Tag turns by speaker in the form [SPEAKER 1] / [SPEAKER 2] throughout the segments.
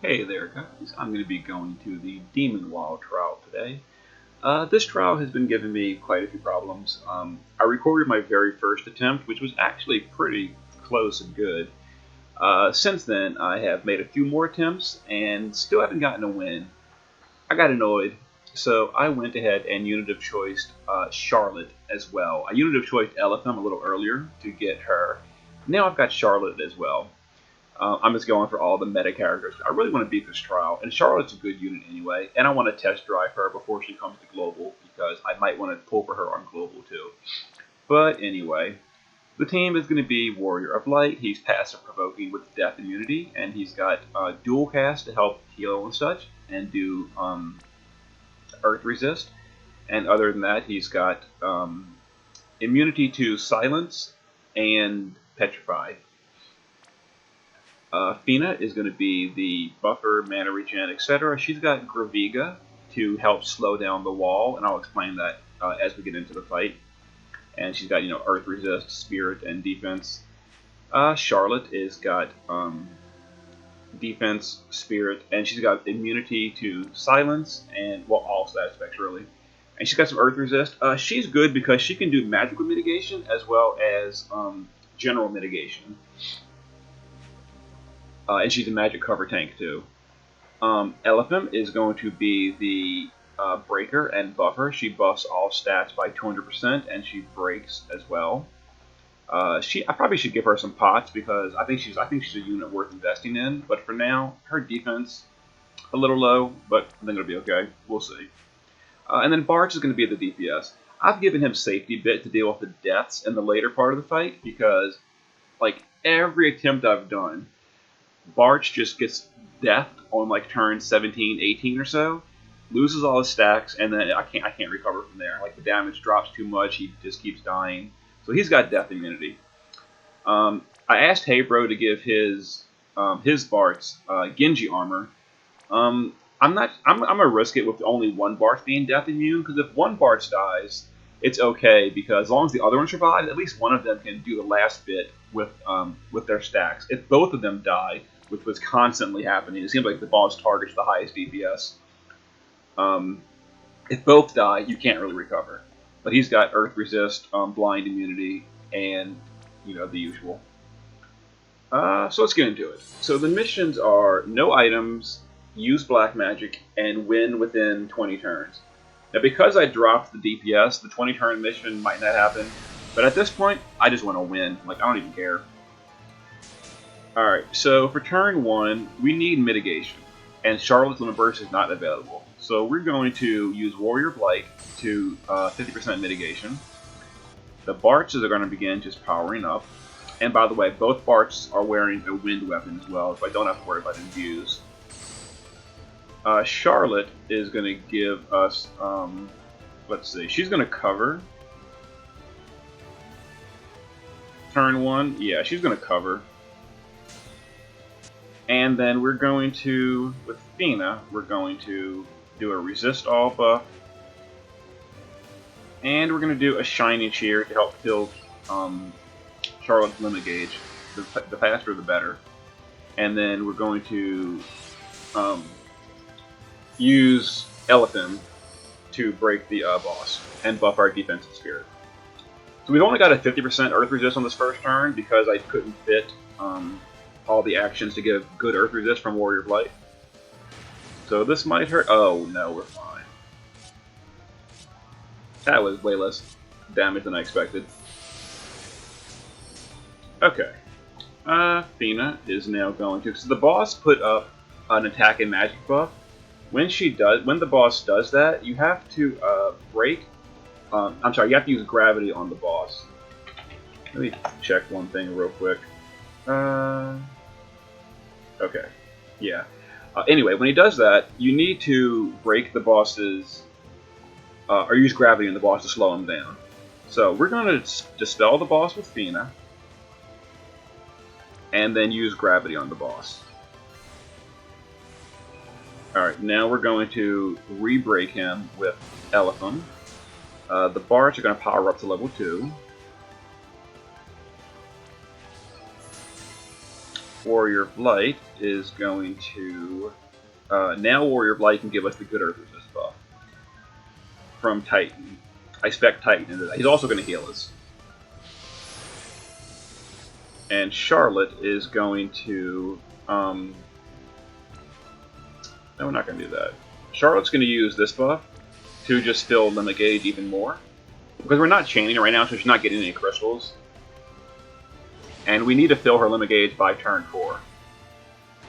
[SPEAKER 1] Hey there, guys. I'm going to be going to the Demon Wall trial today. This trial has been giving me quite a few problems. I recorded my very first attempt, which was actually pretty close and good. Since then, I have made a few more attempts and still haven't gotten a win. I got annoyed, so I went ahead and unit of choiced Charlotte as well. I unit of choiced Elitham a little earlier to get her. Now I've got Charlotte as well. I'm just going for all the meta characters. I really want to beat this trial, and Charlotte's a good unit anyway, and I want to test drive her before she comes to global because I might want to pull for her on global too. But anyway, the team is going to be Warrior of Light. He's passive provoking with Death Immunity, and he's got dual cast to help heal and such, and do Earth Resist. And other than that, he's got immunity to Silence and Petrify. Fina is going to be the buffer, mana regen, etc. She's got Graviga to help slow down the wall, and I'll explain that as we get into the fight. And she's got, Earth Resist, Spirit, and Defense. Charlotte is got Defense, Spirit, and she's got immunity to Silence, and, well, all stat effects, really. And she's got some Earth Resist. She's good because she can do magical mitigation as well as general mitigation. And she's a magic cover tank too. Elephant is going to be the breaker and buffer. She buffs all stats by 200%, and she breaks as well. I probably should give her some pots because I think she's a unit worth investing in. But for now, her defense a little low, but I think it'll be okay. We'll see. And then Barch is going to be the DPS. I've given him safety bit to deal with the deaths in the later part of the fight because, like, every attempt I've done, Barch just gets death on like turn 17, 18 or so, loses all his stacks, and then I can't recover from there. Like the damage drops too much, he just keeps dying. So he's got death immunity. I asked Heybro to give his Bart's Genji armor. I'm gonna risk it with only one Bart being death immune because if one Bart dies, it's okay because as long as the other one survives, at least one of them can do the last bit with their stacks. If both of them die, which was constantly happening, it seems like the boss targets the highest DPS. If both die, you can't really recover. But he's got Earth Resist, Blind Immunity, and the usual. So let's get into it. So the missions are no items, use black magic, and win within 20 turns. Now because I dropped the DPS, the 20 turn mission might not happen, but at this point, I just want to win. Like, I don't even care. Alright, so for turn 1, we need mitigation, and Charlotte's Limit Burst is not available. So we're going to use Warrior of Light to 50% mitigation. The Barches are going to begin just powering up. And by the way, both Barches are wearing a wind weapon as well, so I don't have to worry about Infuse. Charlotte is going to give us, let's see, she's going to cover. Turn 1, yeah, she's going to cover. And then we're going to, with Fina, we're going to do a Resist All buff. And we're going to do a Shiny Cheer to help fill Charlotte's limit gauge. The faster the better. And then we're going to use Elephant to break the boss and buff our defensive spirit. So we've only got a 50% Earth Resist on this first turn because I couldn't fit all the actions to give good Earth Resist from Warrior of Light. So this might hurt. Oh no, we're fine. That was way less damage than I expected. Okay. Fina is now going to. So the boss put up an attack and magic buff. When the boss does that, you have to break. I'm sorry, you have to use gravity on the boss. Let me check one thing real quick. Okay, yeah. Anyway, when he does that, you need to break the boss's, or use gravity on the boss to slow him down. So we're going to dispel the boss with Fina, and then use gravity on the boss. Alright, now we're going to re-break him with Elephant. The Bards are going to power up to level 2. Warrior of Light is going to... now Warrior of Light can give us the Good Earth Resist buff from Titan. I spec Titan into that. He's also going to heal us. And Charlotte is going to... no, we're not going to do that. Charlotte's going to use this buff to just fill Limit Gauge even more. Because we're not chaining it right now, so she's not getting any crystals. And we need to fill her Limit Gauge by turn 4.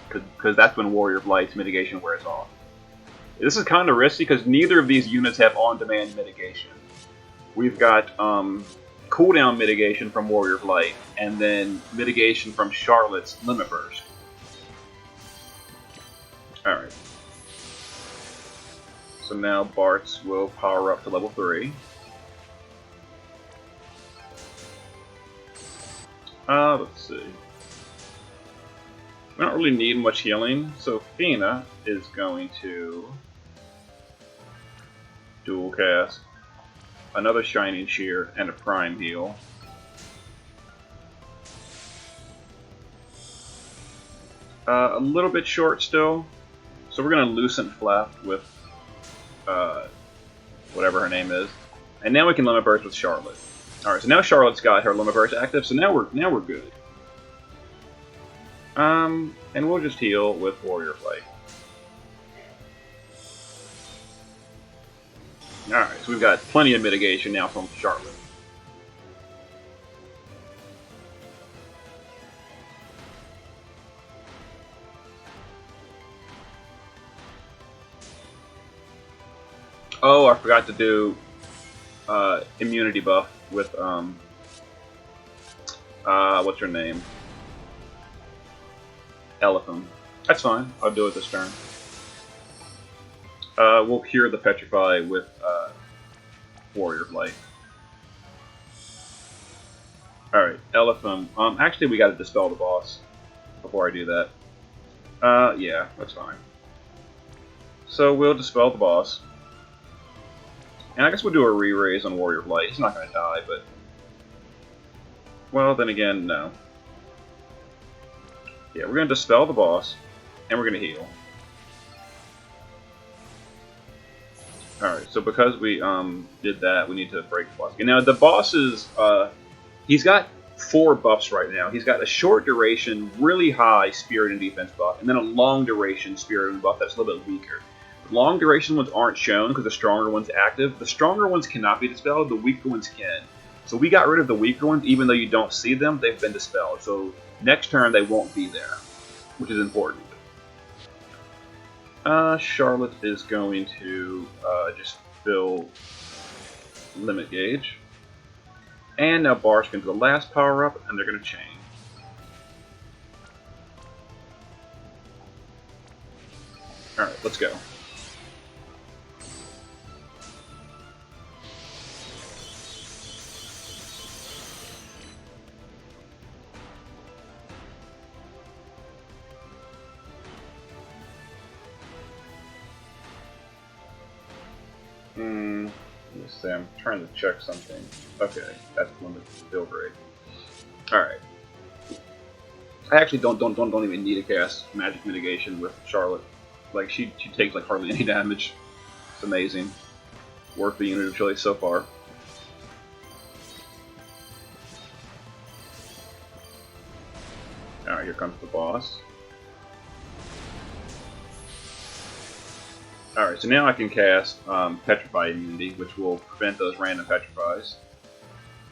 [SPEAKER 1] Because that's when Warrior of Light's mitigation wears off. This is kind of risky because neither of these units have on-demand mitigation. We've got cooldown mitigation from Warrior of Light, and then mitigation from Charlotte's Limit Burst. Alright. So now Bart's will power up to level 3. Let's see. We don't really need much healing, so Fina is going to dual cast another Shining Shear and a Prime Heal. A little bit short still, so we're going to Lucent Flap with whatever her name is, and now we can Limit Burst with Charlotte. Alright, so now Charlotte's got her Limit Burst active, so now we're good. And we'll just heal with Warrior of Light. Alright, so we've got plenty of mitigation now from Charlotte. Oh, I forgot to do immunity buff with what's her name? Elephant. That's fine. I'll do it this turn. We'll cure the Petrify with Warrior of Light. Alright, Elephant. Actually, we gotta dispel the boss before I do that. Yeah, that's fine. So we'll dispel the boss. And I guess we'll do a re-raise on Warrior of Light. He's not gonna die, but... well, then again, no. Yeah, we're gonna dispel the boss, and we're gonna heal. Alright, so because we did that, we need to break the boss. Okay, now the boss is he's got 4 buffs right now. He's got a short duration, really high spirit and defense buff, and then a long duration spirit and buff that's a little bit weaker. The long duration ones aren't shown because the stronger one's active. The stronger ones cannot be dispelled, the weaker ones can. So we got rid of the weaker ones, even though you don't see them, they've been dispelled. So next turn they won't be there, which is important. Charlotte is going to just fill Limit Gauge. And now Bart's going to do the last power up, and they're going to chain. Alright, let's go. Let's see, I'm trying to check something. Okay, that's limit build rate. Alright. I actually don't even need to cast magic mitigation with Charlotte. Like she takes like hardly any damage. It's amazing. Worth the unit of choice so far. Alright, here comes the boss. Alright, so now I can cast Petrify Immunity, which will prevent those random Petrifies.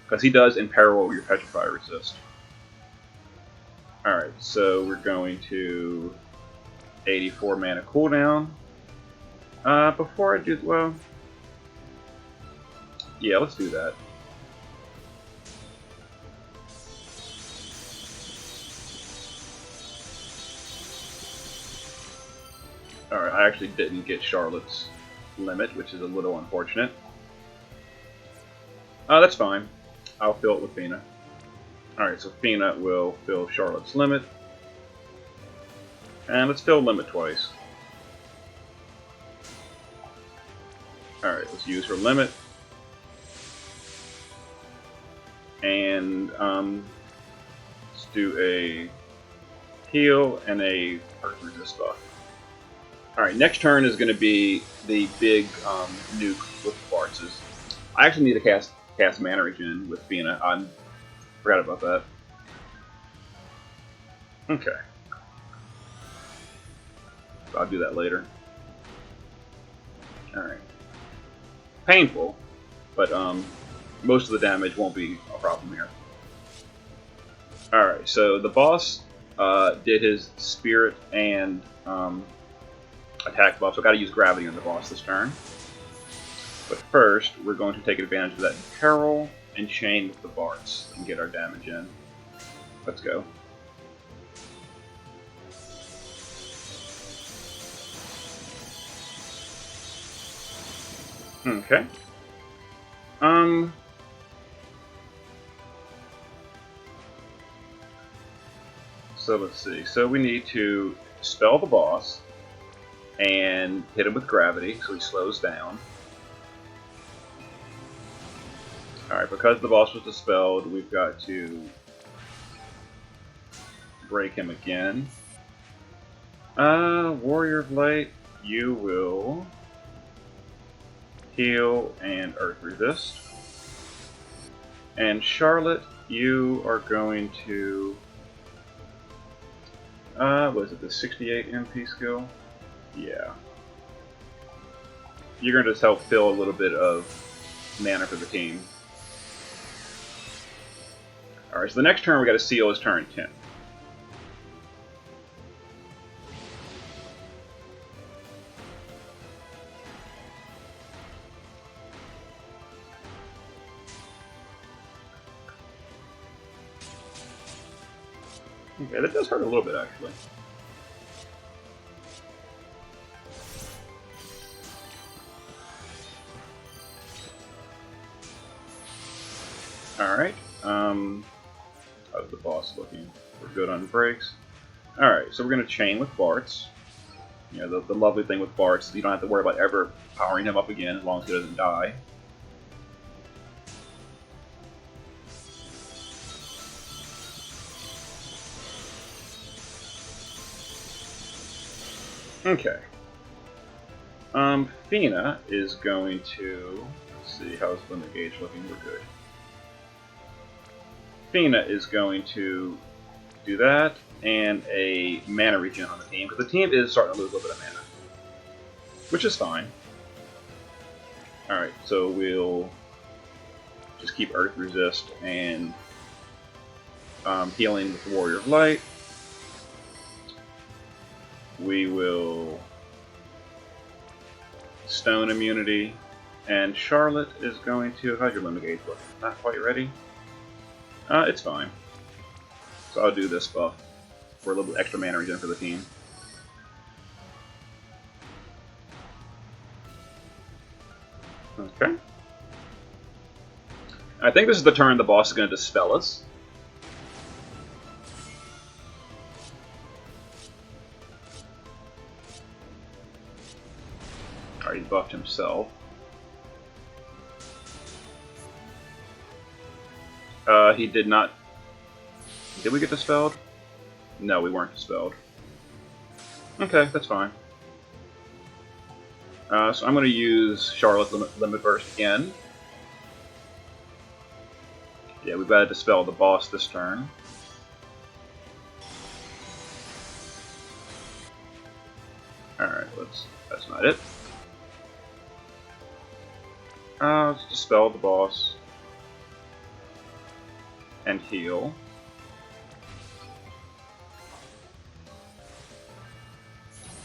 [SPEAKER 1] Because he does imperil your Petrify resist. Alright, so we're going to 84 mana cooldown. Before I do, well... yeah, let's do that. Alright, I actually didn't get Charlotte's limit, which is a little unfortunate. That's fine. I'll fill it with Fina. Alright, so Fina will fill Charlotte's limit. And let's fill limit twice. Alright, let's use her limit. And let's do a heal, and a Earth Resist buff. Alright, next turn is going to be the big nuke with Bartz's. I actually need to cast Mana Regen with Fina. I forgot about that. Okay. I'll do that later. Alright. Painful, but most of the damage won't be a problem here. Alright, so the boss did his spirit and attack buff, so I've got to use gravity on the boss this turn. But first, we're going to take advantage of that peril and chain with the Bartz and get our damage in. Let's go. Okay. So let's see. So we need to spell the boss and hit him with gravity so he slows down. Alright, because the boss was dispelled, we've got to break him again. Warrior of Light, you will heal and Earth Resist. And Charlotte, you are going to... what is it, the 68 MP skill? Yeah. You're going to just help fill a little bit of mana for the team. Alright, so the next turn we got to seal is turn 10. Okay, that does hurt a little bit, actually. Alright, how's the boss looking? We're good on breaks. Alright, so we're going to chain with Bartz. You know, the lovely thing with Bartz is you don't have to worry about ever powering him up again as long as he doesn't die. Okay. Fina is going to... Let's see, how's limit gauge looking? We're good. Fina is going to do that, and a mana regen on the team, because the team is starting to lose a little bit of mana. Which is fine. Alright, so we'll just keep Earth Resist and healing with the Warrior of Light. We will Stone Immunity, and Charlotte is going to... How's your limit gauge look? Not quite ready? It's fine. So I'll do this buff for a little bit extra mana regen for the team. Okay. I think this is the turn the boss is going to dispel us. Alright, he buffed himself. He did not... Did we get dispelled? No, we weren't dispelled. Okay, that's fine. So I'm going to use Charlotte Limit Burst again. Yeah, we've got to dispel the boss this turn. Alright, that's not it. Let's dispel the boss. And heal.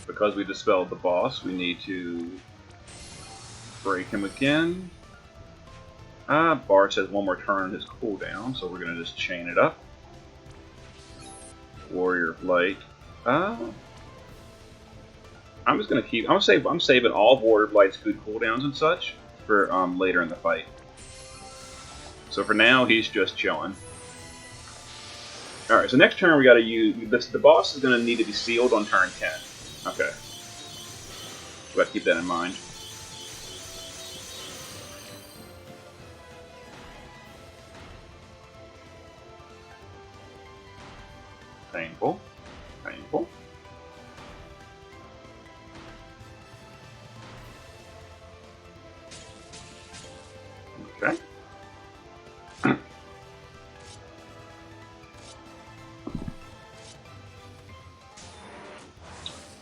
[SPEAKER 1] Because we dispelled the boss, we need to break him again. Bartz has one more turn on his cooldown, so we're going to just chain it up. Warrior of Light. I'm just going to keep... I'm saving all of Warrior of Light's good cooldowns and such for later in the fight. So for now, he's just chilling. Alright, so next turn we gotta use... The boss is gonna need to be sealed on turn 10. Okay. We gotta keep that in mind. Painful. Wonderful. Okay.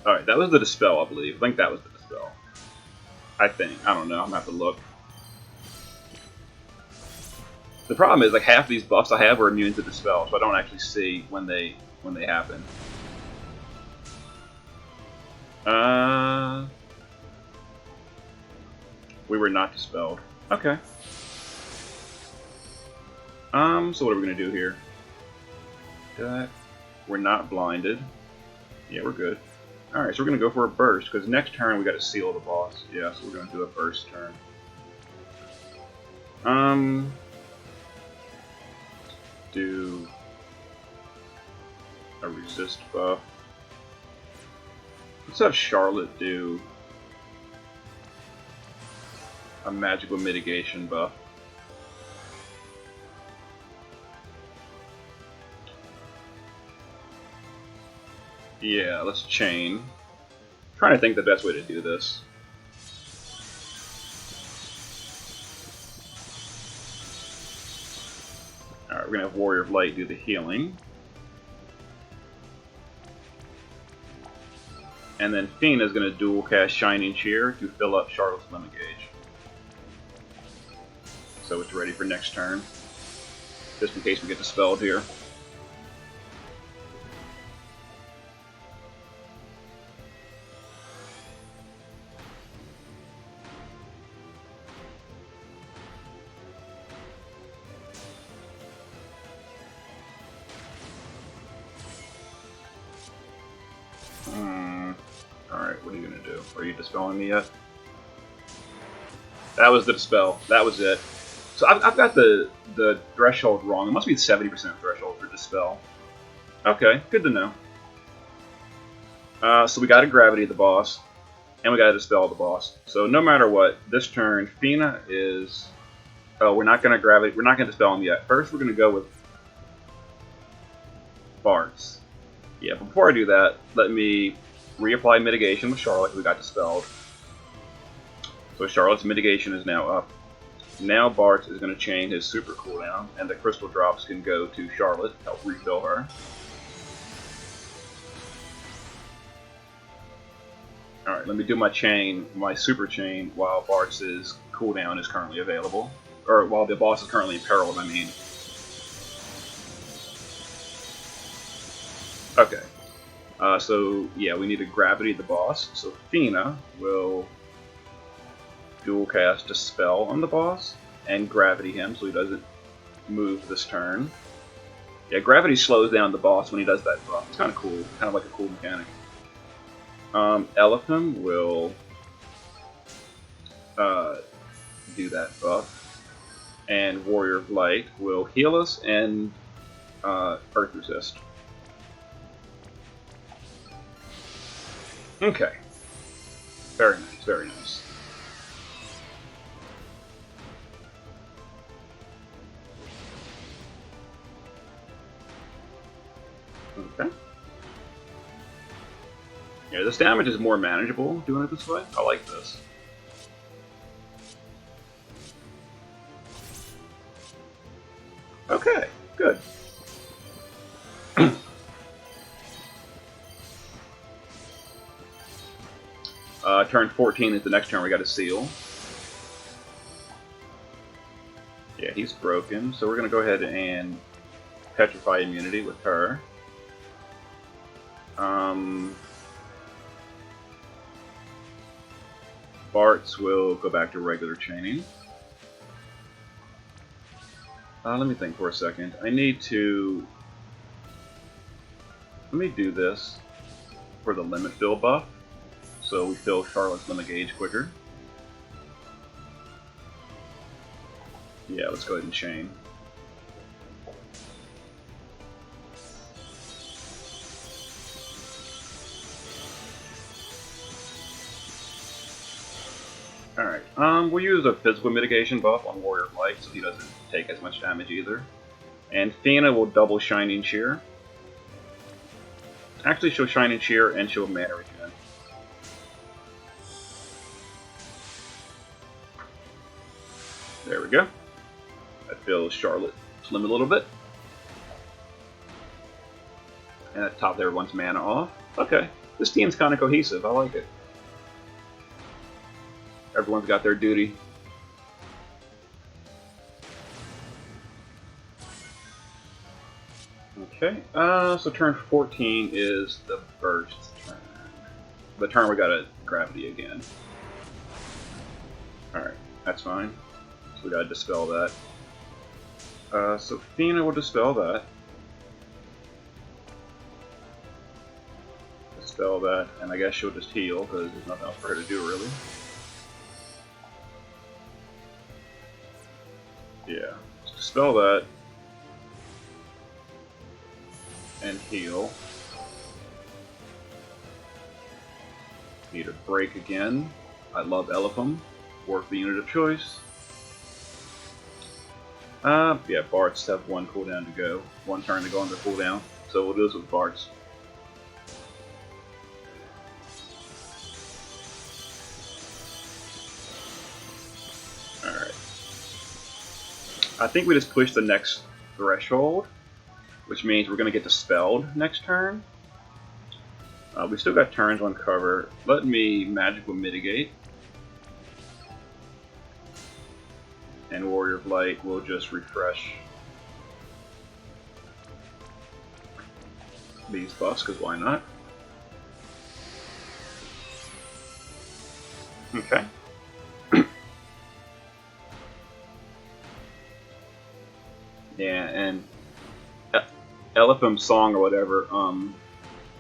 [SPEAKER 1] Alright, that was the Dispel, I believe. I think that was the Dispel. I think. I don't know. I'm gonna have to look. The problem is, like, half these buffs I have are immune to Dispel, so I don't actually see when they happen. We were not dispelled. Okay. So what are we gonna do here? We're not blinded. Yeah, we're good. Alright, so we're gonna go for a burst, because next turn we gotta seal the boss. Yeah, so we're gonna do a burst turn. Do a resist buff. Let's have Charlotte do a magical mitigation buff. Yeah, let's chain. I'm trying to think the best way to do this. Alright, we're gonna have Warrior of Light do the healing. And then Fina is going to dual cast Shining Cheer to fill up Charlotte's limit gauge. So it's ready for next turn. Just in case we get dispelled here. Alright, what are you going to do? Are you dispelling me yet? That was the dispel. That was it. So I've got the threshold wrong. It must be 70% threshold for dispel. Okay, good to know. So we got a gravity the boss, and we got to dispel the boss. So no matter what, this turn, Fina is... Oh, we're not going to gravity. We're not going to dispel him yet. First, we're going to go with Bartz. Yeah, but before I do that, let me reapply mitigation with Charlotte, who got dispelled. So Charlotte's mitigation is now up. Now Bartz is going to chain his super cooldown, and the crystal drops can go to Charlotte, help refill her. Alright, let me do my chain, my super chain, while Bartz's cooldown is currently available. Or while the boss is currently imperiled, I mean. Okay. So, yeah, we need to gravity the boss. So Fina will dual cast Dispel on the boss and gravity him so he doesn't move this turn. Yeah, gravity slows down the boss when he does that buff. It's kind of cool. Kind of like a cool mechanic. Elephim will do that buff. And Warrior of Light will heal us and Earth Resist. Okay. Very nice, very nice. Okay. Yeah, this damage is more manageable doing it this way. I like this. Okay, good. Turn 14 is the next turn we got to seal. Yeah, he's broken, so we're going to go ahead and Petrify immunity with her. Bartz will go back to regular chaining. Let me think for a second. I need to... Let me do this for the limit fill buff, so we fill Charlotte's limit gauge quicker. Yeah, let's go ahead and chain. Alright, we'll use a physical mitigation buff on Warrior of Light so he doesn't take as much damage either. And Fina will double Shining Cheer. Actually, she'll Shine and Cheer, and she'll Mana Regen. There we go. That fills Charlotte's limit a little bit. And that topped everyone's mana off. Okay, this team's kind of cohesive. I like it. Everyone's got their duty. Okay, so turn 14 is the first turn. The turn we got a Gravity again. Alright, that's fine. So we gotta dispel that. So Fina will dispel that. Dispel that, and I guess she'll just heal, because there's nothing else for her to do, really. Yeah, just dispel that. And heal. Need a break again. I love Elephum. Work the unit of choice. Yeah, Barts have one cooldown to go. One turn to go on their cooldown. So we'll do this with Barts. Alright. I think we just push the next threshold, which means we're going to get dispelled next turn. We still got turns on cover. Let me Magical Mitigate. And Warrior of Light will just refresh these buffs, because why not? Okay. Yeah, and Elephant's Song or whatever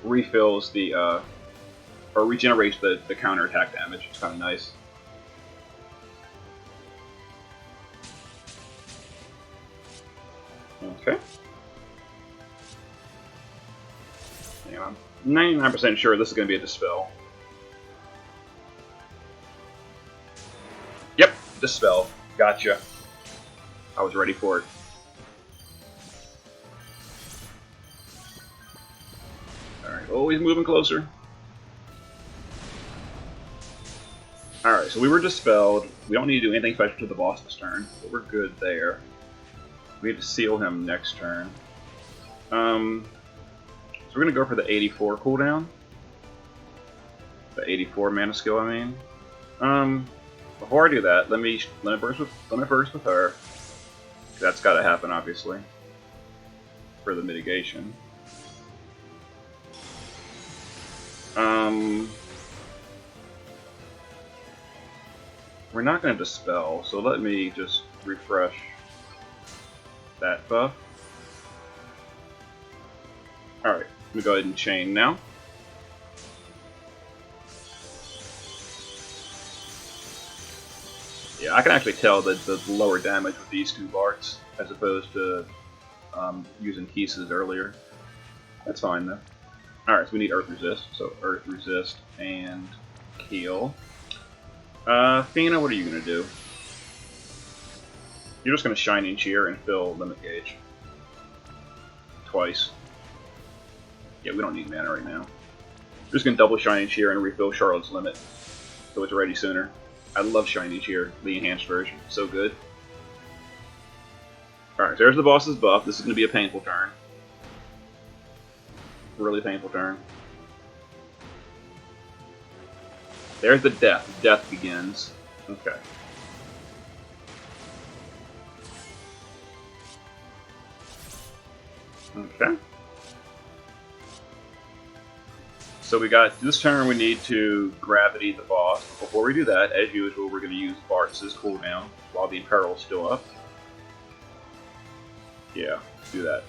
[SPEAKER 1] refills the or regenerates the counter attack damage. It's kind of nice. Okay. Yeah, I'm 99% sure this is going to be a Dispel. Yep, Dispel. Gotcha. I was ready for it. Alright, always moving closer. Alright, so we were Dispelled. We don't need to do anything special to the boss this turn, but we're good there. We have to seal him next turn. So we're going to go for the 84 cooldown. The 84 mana skill, I mean. Before I do that, let me burst with her. That's got to happen, obviously, for the mitigation. We're not going to Dispel, so let me just refresh that buff. Alright, let me go ahead and chain now. Yeah, I can actually tell that the lower damage with these two Barts as opposed to using pieces earlier. That's fine though. Alright, so we need Earth Resist. So Earth Resist and heal. Fina, what are you going to do? You're just going to Shining Cheer and fill Limit Gauge. Twice. Yeah, we don't need mana right now. We're just going to double Shining Cheer and refill Charlotte's Limit, so it's ready sooner. I love Shining Cheer, the enhanced version. So good. Alright, so there's the boss's buff. This is going to be a painful turn. Really painful turn. There's the death. Death begins. Okay. Okay. So we got, this turn we need to Gravity the boss. Before we do that, as usual, we're going to use Bart's cooldown while the Imperil's still up. Yeah, do that.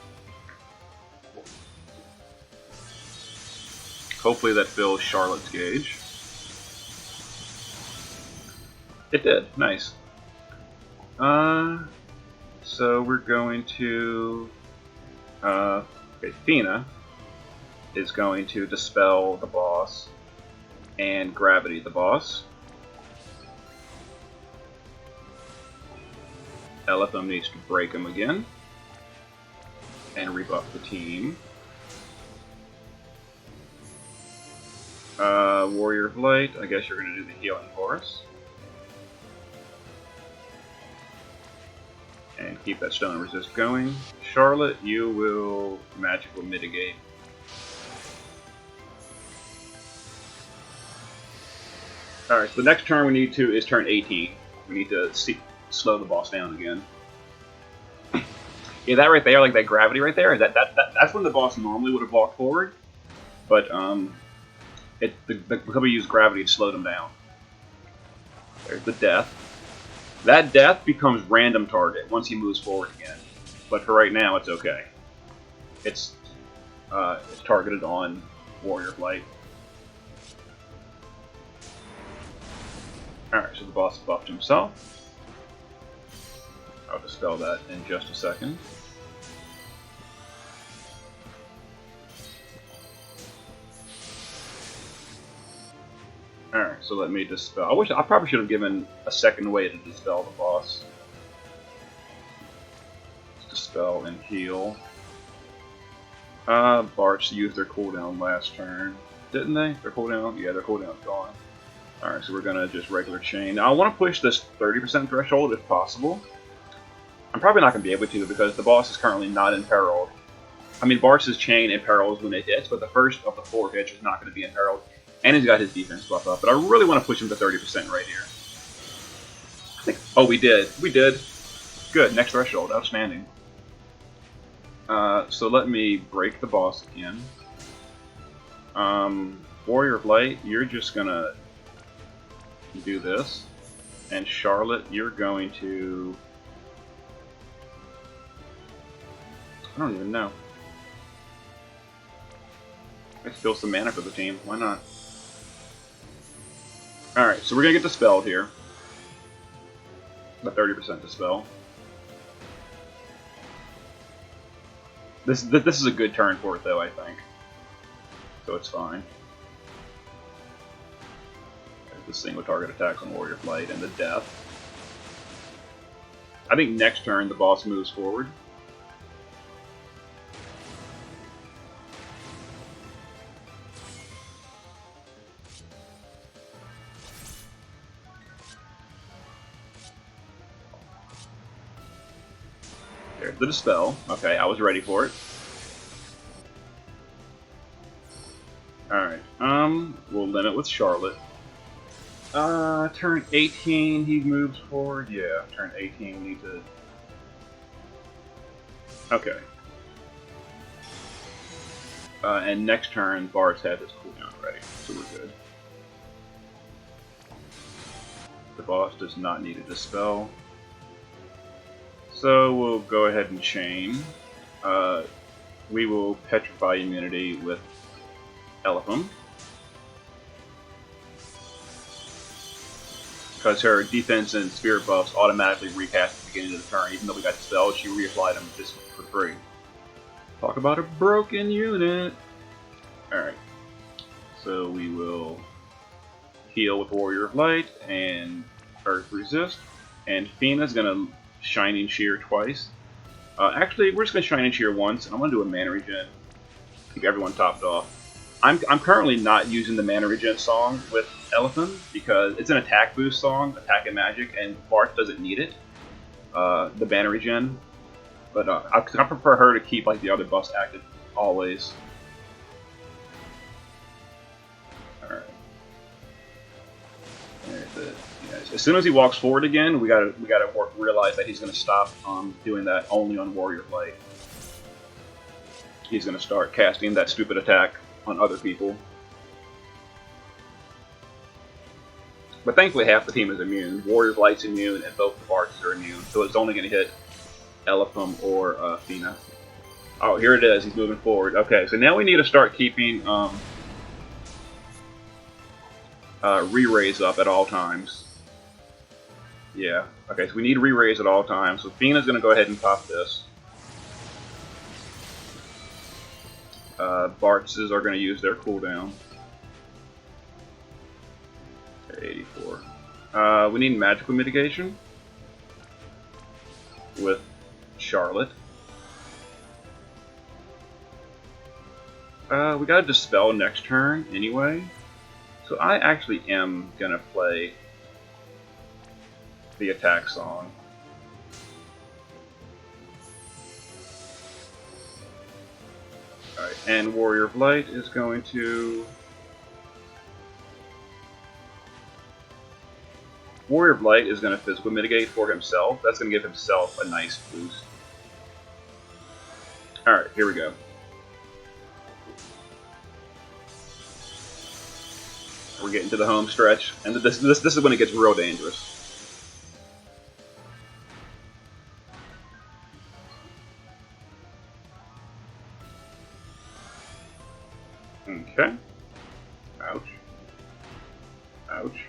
[SPEAKER 1] Hopefully that fills Charlotte's gauge. It did. Nice. So we're going to... okay, Fina is going to Dispel the boss and Gravity the boss. Elephum needs to break him again and rebuff the team. Warrior of Light, I guess you're going to do the healing for us. And keep that stone resist going. Charlotte, you will magical mitigate. Alright, so the next turn we need to is turn 18. We need to slow the boss down again. Yeah, that right there, like that gravity right there, that's when the boss normally would have walked forward. But because we use gravity to slow them down. There's the death. That death becomes random target once he moves forward again. But for right now, it's okay. It's targeted on Warrior of Light. Alright, so the boss buffed himself. I'll dispel that in just a second. Alright, so let me dispel. I probably should have given a second way to dispel the boss. Dispel and heal. Barts used their cooldown last turn. Didn't they? Their cooldown? Yeah, their cooldown's gone. Alright, so we're gonna just regular chain. Now I want to push this 30% threshold if possible. I'm probably not gonna be able to because the boss is currently not imperiled. I mean, Bart's chain imperils when it hits, but the first of the 4 hits is not going to be imperiled. And he's got his defense buff up, but I really want to push him to 30% right here. I think. Oh, we did. We did. Good. Next threshold. Outstanding. So let me break the boss again. Warrior of Light, you're just gonna do this, and Charlotte, you're going to. I don't even know. Let's steal some mana for the team. Why not? Alright, so we're going to get dispelled here. The 30% dispel. This is a good turn for it, though, I think. So it's fine. There's the single target attacks on Warrior of Light and the death. I think next turn the boss moves forward. There's the dispel. Okay, I was ready for it. Alright, we'll limit with Charlotte. Turn 18, he moves forward. Yeah, turn 18, we need to... Okay. And next turn, Bart's had his cooldown ready, so we're good. The boss does not need a dispel. So we'll go ahead and chain. We will petrify immunity with Elephant. Because her defense and spirit buffs automatically recast at the beginning of the turn. Even though we got dispelled, she reapplied them just for free. Talk about a broken unit! Alright. So we will heal with Warrior of Light and Earth Resist. And Fina's gonna Shining Shear twice. Actually, we're just gonna Shining Shear once, and I'm gonna do a mana regen. Keep everyone topped off. I'm currently not using the mana regen song with Elephant because it's an attack boost song, attack and magic, and Bart doesn't need it. The mana regen, but I prefer her to keep like the other buffs active always. All right. There's it. As soon as he walks forward again, we gotta realize that he's gonna stop doing that only on Warrior of Light. He's gonna start casting that stupid attack on other people. But thankfully half the team is immune. Warrior of Light's immune and both the Barts are immune, so it's only gonna hit Elephum or Fina. Oh, here it is, he's moving forward. Okay, so now we need to start keeping re-raise up at all times. Yeah, okay, so we need re-raise at all times. So Fina's gonna go ahead and pop this. Bartses are going to use their cooldown. 84. We need magical mitigation with Charlotte. We got to dispel next turn anyway. So I actually am gonna play the attack song. Alright, and Warrior of Light is going to... Warrior of Light is going to physical mitigate for himself. That's going to give himself a nice boost. Alright, here we go. We're getting to the home stretch, and this is when it gets real dangerous. Okay. Ouch. Ouch.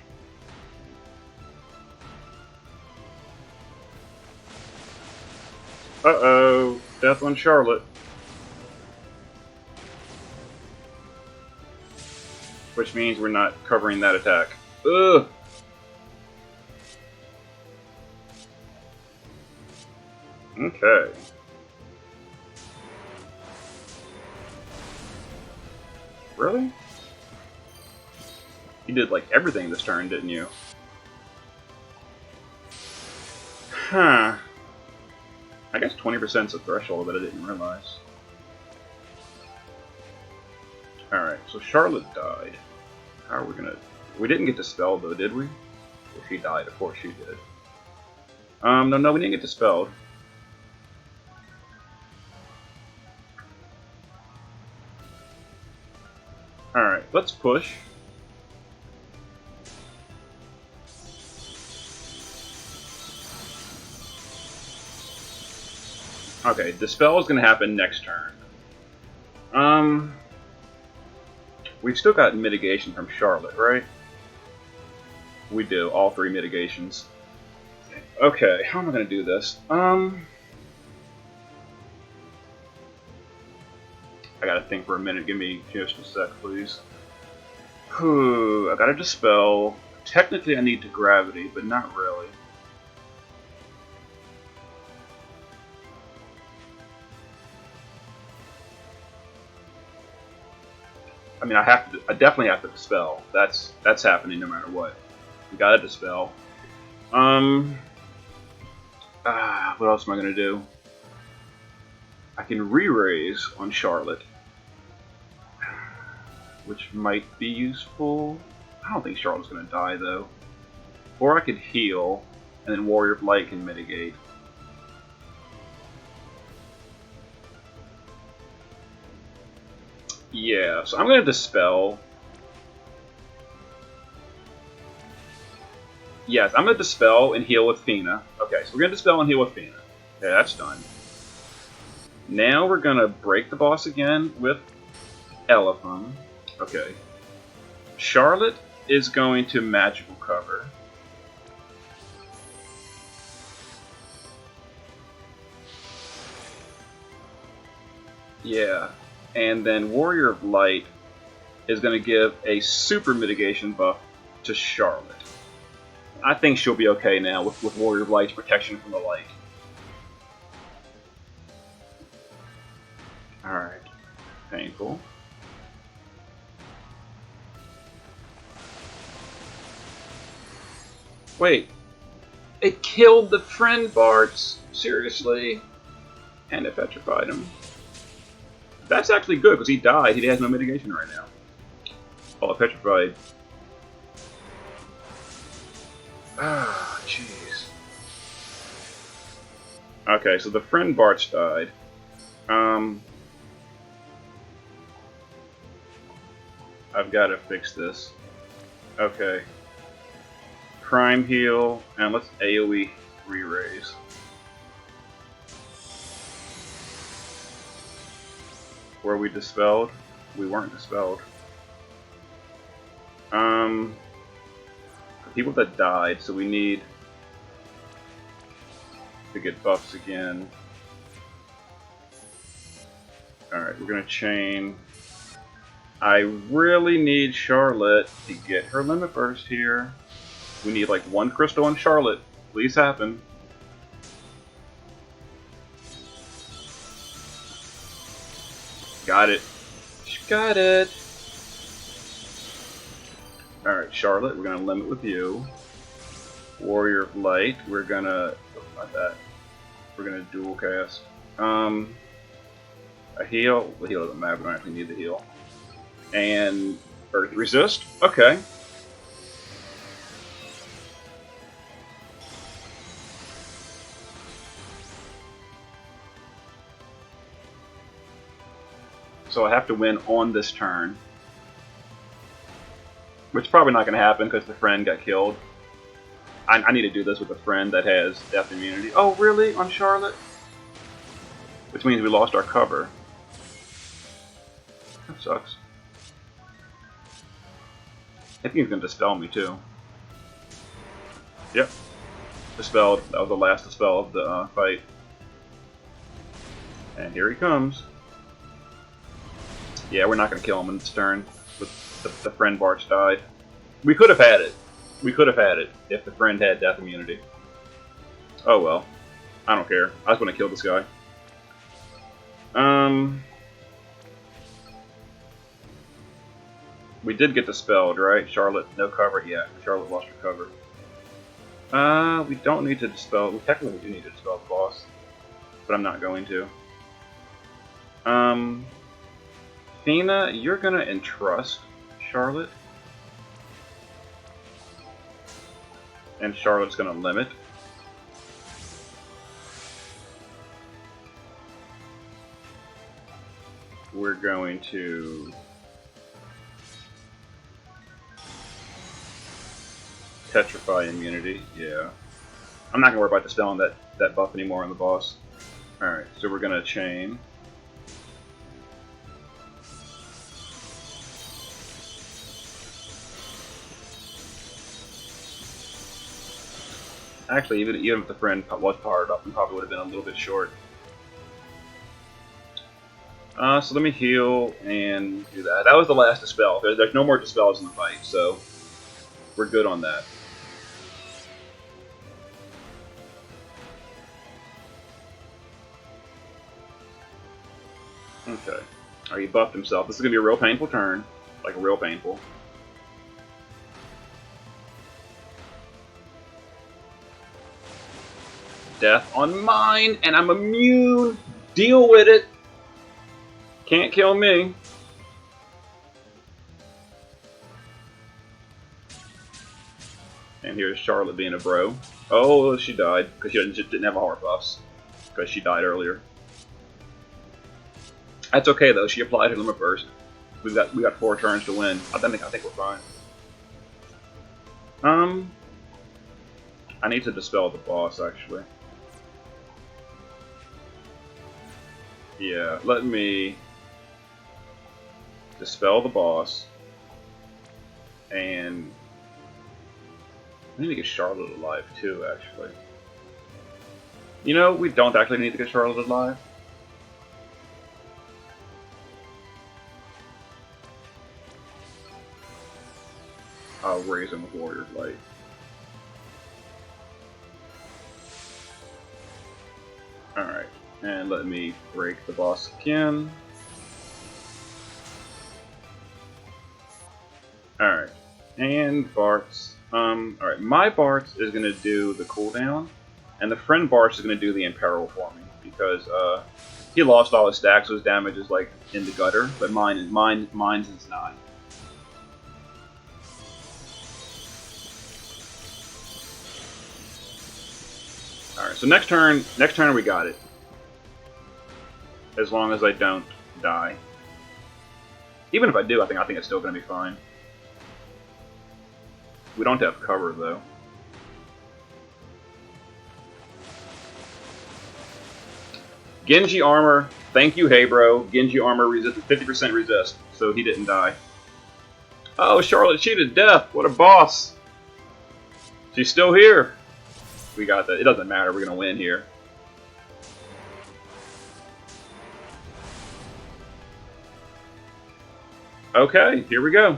[SPEAKER 1] Uh-oh. Death on Charlotte. Which means we're not covering that attack. Ugh! Okay. Really? You did, like, everything this turn, didn't you? Huh. I guess 20% is a threshold that I didn't realize. Alright, so Charlotte died. How are we gonna... We didn't get dispelled, though, did we? Well, she died, of course she did. No, we didn't get dispelled. Alright, let's push. Okay, dispel is going to happen next turn. We've still got mitigation from Charlotte, right? We do, all 3 mitigations. Okay, how am I going to do this? I gotta think for a minute, give me just a sec, please. I gotta dispel. Technically I need to gravity, but not really. I mean, I definitely have to dispel. That's happening no matter what. We gotta dispel. What else am I gonna do? I can re-raise on Charlotte, which might be useful. I don't think Charlotte's gonna die though. Or I could heal, and then Warrior of Light can mitigate. Yeah, so I'm gonna dispel. Yes, I'm gonna dispel and heal with Fina. Okay, so we're gonna dispel and heal with Fina. Okay, that's done. Now we're gonna break the boss again with Elephant. Okay. Charlotte is going to magical cover. Yeah. And then Warrior of Light is going to give a super mitigation buff to Charlotte. I think she'll be okay now with Warrior of Light's protection from the light. Alright. Painful. Wait. It killed the friend Barts? Seriously? And it petrified him. That's actually good, because he died. He has no mitigation right now. Oh, petrified. Ah, jeez. Okay, so the friend Barts died. I've got to fix this. Okay. Prime heal, and let's AoE re-raise. Were we dispelled? We weren't dispelled. People that died, so we need to get buffs again. Alright, we're gonna chain. I really need Charlotte to get her limit burst here. We need like 1 crystal on Charlotte. Please happen. Got it. Got it. Alright, Charlotte, we're going to limit with you. Warrior of Light, we're going to... Not that. We're going to dual cast. A heal. The heal doesn't matter, we don't actually need the heal. And Earth Resist. Okay. So I have to win on this turn. Which is probably not going to happen because the friend got killed. I need to do this with a friend that has death immunity. Oh, really? On Charlotte? Which means we lost our cover. That sucks. I think he's going to dispel me, too. Yep. Dispelled. That was the last dispel of the fight. And here he comes. Yeah, we're not going to kill him in this turn. The friend Barch died. We could have had it. We could have had it if the friend had death immunity. Oh well. I don't care. I just want to kill this guy. We did get dispelled, right? Charlotte, no cover yet. Charlotte lost her cover. We don't need to dispel. We technically do need to dispel the boss, but I'm not going to. Fina, you're gonna entrust Charlotte. And Charlotte's gonna limit. We're going to Petrify immunity, yeah. I'm not gonna worry about dispelling that buff anymore on the boss. Alright, so we're gonna chain. Actually, even if the friend was powered up, we probably would have been a little bit short. So let me heal and do that. That was the last dispel. There's no more dispels in the fight, so we're good on that. Okay. Alright, he buffed himself. This is going to be a real painful turn. Like, real painful. Death on mine, and I'm immune! Deal with it! Can't kill me. And here's Charlotte being a bro. Oh, she died, because she didn't have a heart buffs. Because she died earlier. That's okay though, she applied her limit first. We got 4 turns to win. I think we're fine. I need to dispel the boss actually. Yeah, let me dispel the boss. And I need to get Charlotte alive too, actually. You know, we don't actually need to get Charlotte alive. I'll raise him with Warrior's Light. Alright, and let me break the boss again. Alright, and Bartz. Alright, my Bartz is going to do the cooldown, and the friend Bartz is going to do the Imperil for me, because he lost all his stacks, so his damage is like in the gutter, but mine's is not. Alright, so next turn we got it. As long as I don't die. Even if I do, I think it's still going to be fine. We don't have cover, though. Genji armor. Thank you, hey bro. Genji armor resisted 50% resist, so he didn't die. Oh, Charlotte cheated death. What a boss. She's still here. We got that. It doesn't matter. We're going to win here. Okay, here we go.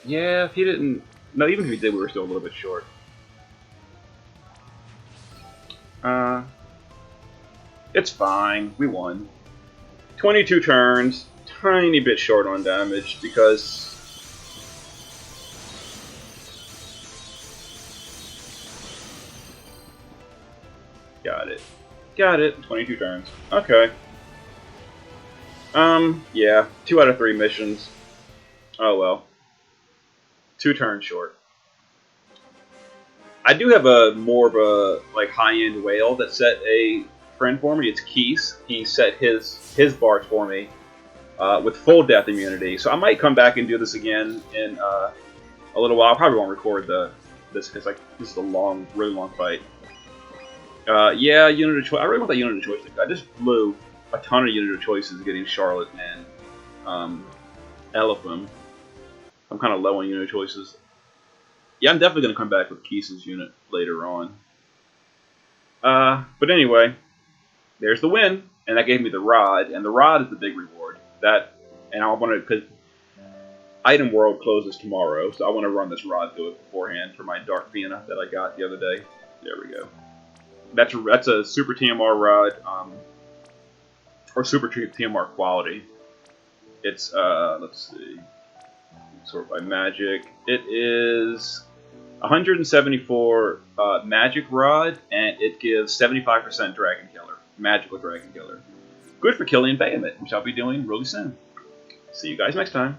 [SPEAKER 1] Yeah, if he didn't... No, even if he did, we were still a little bit short. It's fine. We won. 22 turns. tiny bit short on damage because got it. Got it. 22 turns. Okay. Yeah. 2 out of 3 missions. Oh well. 2 turns short. I do have a more of a like high-end whale that set a friend for me. It's Keese. He set his bars for me with full death immunity. So I might come back and do this again in a little while. I probably won't record this because like this is a long, really long fight. Yeah, unit of choice. I really want that unit of choice. I just blew a ton of unit of choices getting Charlotte and Elephant. I'm kind of low on unit of choices. Yeah, I'm definitely going to come back with Keese's unit later on. But anyway, there's the win, and that gave me the rod, and the rod is the big reward. And I want to, because Item World closes tomorrow, so I want to run this rod through it beforehand for my Dark Vienna that I got the other day. There we go. That's a Super TMR rod, or Super TMR quality. It's let's see, sort by magic. It is 174 magic rod, and it gives 75% Dragon Killer, magical Dragon Killer. Good for killing Behemoth, which I'll be doing really soon. See you guys next time.